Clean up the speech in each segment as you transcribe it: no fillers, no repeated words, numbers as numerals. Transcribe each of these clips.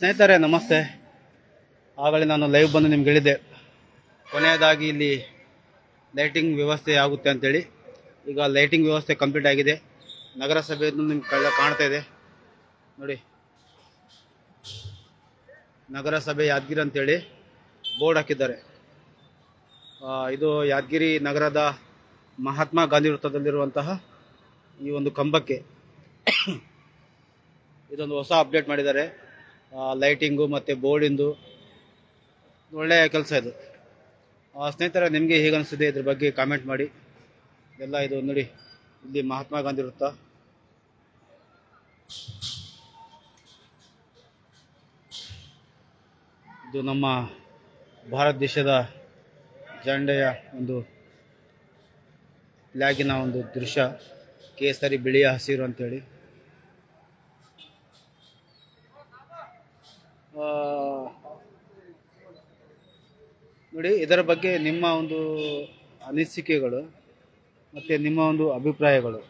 ಸ್ನೇಹಿತರೆ ನಮಸ್ತೆ. ಆಗಲೇ ನಾನು ಲೈವ್ ಬಂದು ನಿಮ್ಗೆ ಹೇಳಿದ್ದೆ ಕೊನೆಯದಾಗಿ ಇಲ್ಲಿ ಲೈಟಿಂಗ್ ವ್ಯವಸ್ಥೆ ಆಗುತ್ತೆ ಅಂತೇಳಿ. ಈಗ ಲೈಟಿಂಗ್ ವ್ಯವಸ್ಥೆ ಕಂಪ್ಲೀಟ್ ಆಗಿದೆ. ನಗರಸಭೆಯನ್ನು ನಿಮ್ಗೆ ಕಾಣ್ತಾ ಇದೆ ನೋಡಿ, ನಗರಸಭೆ ಯಾದಗಿರಿ ಅಂತೇಳಿ ಬೋರ್ಡ್ ಹಾಕಿದ್ದಾರೆ. ಇದು ಯಾದಗಿರಿ ನಗರದ ಮಹಾತ್ಮ ಗಾಂಧಿ ವೃತ್ತದಲ್ಲಿರುವಂತಹ ಈ ಒಂದು ಕಂಬಕ್ಕೆ ಇದೊಂದು ಹೊಸ ಅಪ್ಡೇಟ್ ಮಾಡಿದ್ದಾರೆ. ಲೈಟಿಂಗು ಮತ್ತು ಬೋರ್ಡಿಂದು ಒಳ್ಳೆಯ ಕೆಲಸ ಇದು. ಸ್ನೇಹಿತರೆ, ನಿಮಗೆ ಹೇಗೆ ಅನಿಸಿದೆ ಇದ್ರ ಬಗ್ಗೆ ಕಾಮೆಂಟ್ ಮಾಡಿ. ಎಲ್ಲ ಇದು ನೋಡಿ, ಇಲ್ಲಿ ಮಹಾತ್ಮ ಗಾಂಧಿ ವೃತ್ತ, ಇದು ನಮ್ಮ ಭಾರತ ದೇಶದ ಜೆಂಡೆಯ ಒಂದು ಫ್ಲಾಗಿನ ಒಂದು ದೃಶ್ಯ, ಕೇಸರಿ ಬಿಳಿಯ ಹಸಿರು ಅಂತೇಳಿ. ನೋಡಿ, ಇದರ ಬಗ್ಗೆ ನಿಮ್ಮ ಒಂದು ಅನಿಸಿಕೆಗಳು ಮತ್ತು ನಿಮ್ಮ ಒಂದು ಅಭಿಪ್ರಾಯಗಳು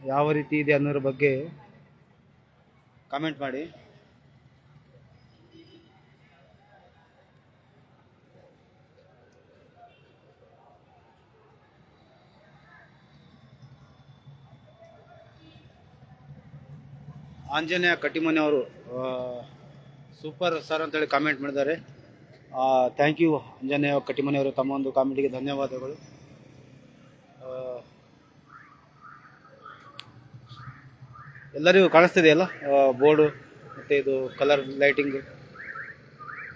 ಯಾವ ರೀತಿ ಇದೆ ಅನ್ನೋದ್ರ ಬಗ್ಗೆ ಕಾಮೆಂಟ್ ಮಾಡಿ. ಆಂಜನೇಯ ಕಟ್ಟಿಮನೆ ಅವರು ಸೂಪರ್ ಸರ್ ಅಂತೇಳಿ ಕಾಮೆಂಟ್ ಮಾಡಿದ್ದಾರೆ. ಥ್ಯಾಂಕ್ ಯು ಆಂಜನೇಯ ಕಟ್ಟಿಮನೆ ಅವರು, ತಮ್ಮ ಒಂದು ಕಾಮೆಂಟಿಗೆ ಧನ್ಯವಾದಗಳು. ಎಲ್ಲರಿಗೂ ಕಾಣಿಸ್ತಿದೆಯಲ್ಲ ಬೋರ್ಡು ಮತ್ತು ಇದು ಕಲರ್ ಲೈಟಿಂಗ್?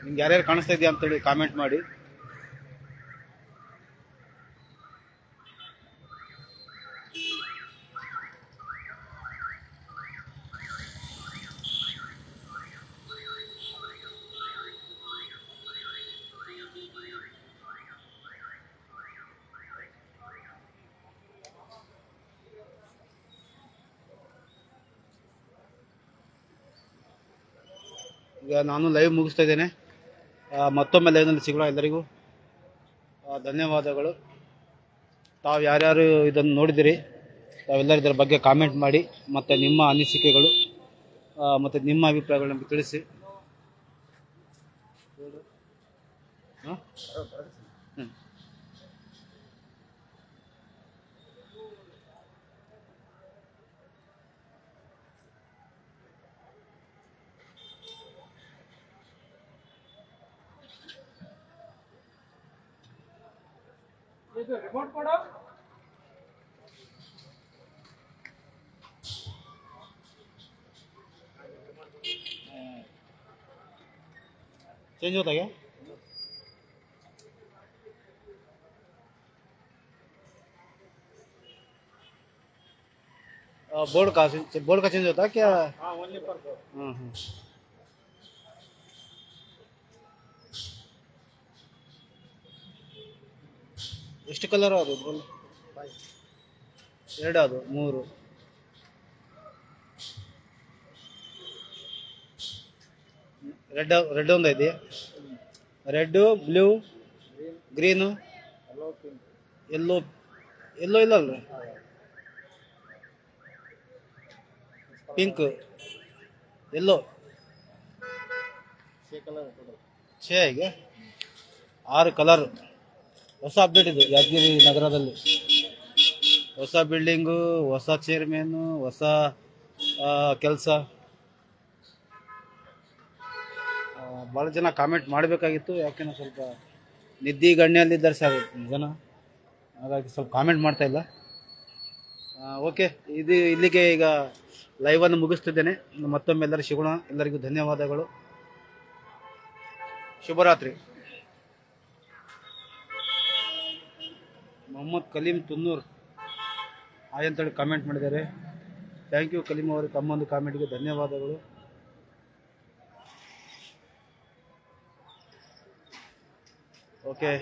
ನಿಮ್ಗೆ ಯಾರ್ಯಾರು ಕಾಣಿಸ್ತಾ ಇದೆಯಾ ಅಂತೇಳಿ ಕಾಮೆಂಟ್ ಮಾಡಿ. ಈಗ ನಾನು ಲೈವ್ ಮುಗಿಸ್ತಾ ಇದ್ದೇನೆ. ಮತ್ತೊಮ್ಮೆ ಲೈವ್ನಲ್ಲಿ ಸಿಗೋಣ. ಎಲ್ಲರಿಗೂ ಧನ್ಯವಾದಗಳು. ತಾವು ಯಾರ್ಯಾರು ಇದನ್ನು ನೋಡಿದಿರಿ ತಾವೆಲ್ಲರೂ ಇದರ ಬಗ್ಗೆ ಕಾಮೆಂಟ್ ಮಾಡಿ, ಮತ್ತು ನಿಮ್ಮ ಅನಿಸಿಕೆಗಳು ಮತ್ತು ನಿಮ್ಮ ಅಭಿಪ್ರಾಯಗಳು ನಮಗೆ ತಿಳಿಸಿ. ರಿಮೋಟ್ ಕೊಡು. चेंज होता क्या? बोर्ड का चेंज होता है क्या? हाँ, ओनली पर बोर्ड. हाँ. ಎಷ್ಟು ಕಲರ್ ಅದು? ಎರಡು, ಅದು ಮೂರು. ರೆಡ್ ಒಂದು ಇದೆಯಾ? ರೆಡ್, ಬ್ಲೂ, ಗ್ರೀನು, ಎಲ್ಲೋ ಇಲ್ಲ ಅಲ್ರಿ? ಪಿಂಕ್, ಎಲ್ಲೋ, ಹೇಗೆ 6 ಕಲರ್. ಹೊಸ ಅಪ್ಡೇಟ್ ಇದು ಯಾದಗಿರಿ ನಗರದಲ್ಲಿ. ಹೊಸ ಬಿಲ್ಡಿಂಗು, ಹೊಸ ಚೇರ್ಮನ್ನು, ಹೊಸ ಕೆಲಸ. ಭಾಳ ಜನ ಕಾಮೆಂಟ್ ಮಾಡಬೇಕಾಗಿತ್ತು, ಯಾಕೆಂದ್ರೆ ಸ್ವಲ್ಪ ನಿದ್ದೆ ಗಣ್ಯಲ್ಲಿದ್ದಾರೆ ಸರ್ ಜನ, ಹಾಗಾಗಿ ಸ್ವಲ್ಪ ಕಾಮೆಂಟ್ ಮಾಡ್ತಾ ಇಲ್ಲ. ಓಕೆ, ಇದು ಇಲ್ಲಿಗೆ ಈಗ ಲೈವನ್ನು ಮುಗಿಸ್ತಿದ್ದೇನೆ. ಮತ್ತೊಮ್ಮೆ ಎಲ್ಲರೂ ಸಿಗೋಣ. ಎಲ್ಲರಿಗೂ ಧನ್ಯವಾದಗಳು. ಶುಭರಾತ್ರಿ. ಮೊಹಮ್ಮದ್ ಕಲೀಂ ತುನ್ನೂರ್ ಹಾಯ್ ಅಂತೇಳಿ ಕಾಮೆಂಟ್ ಮಾಡಿದ್ದಾರೆ. ಥ್ಯಾಂಕ್ ಯು ಕಲೀಂ ಅವರು, ತಮ್ಮೊಂದು ಕಾಮೆಂಟ್ಗೆ ಧನ್ಯವಾದಗಳು. ಓಕೆ.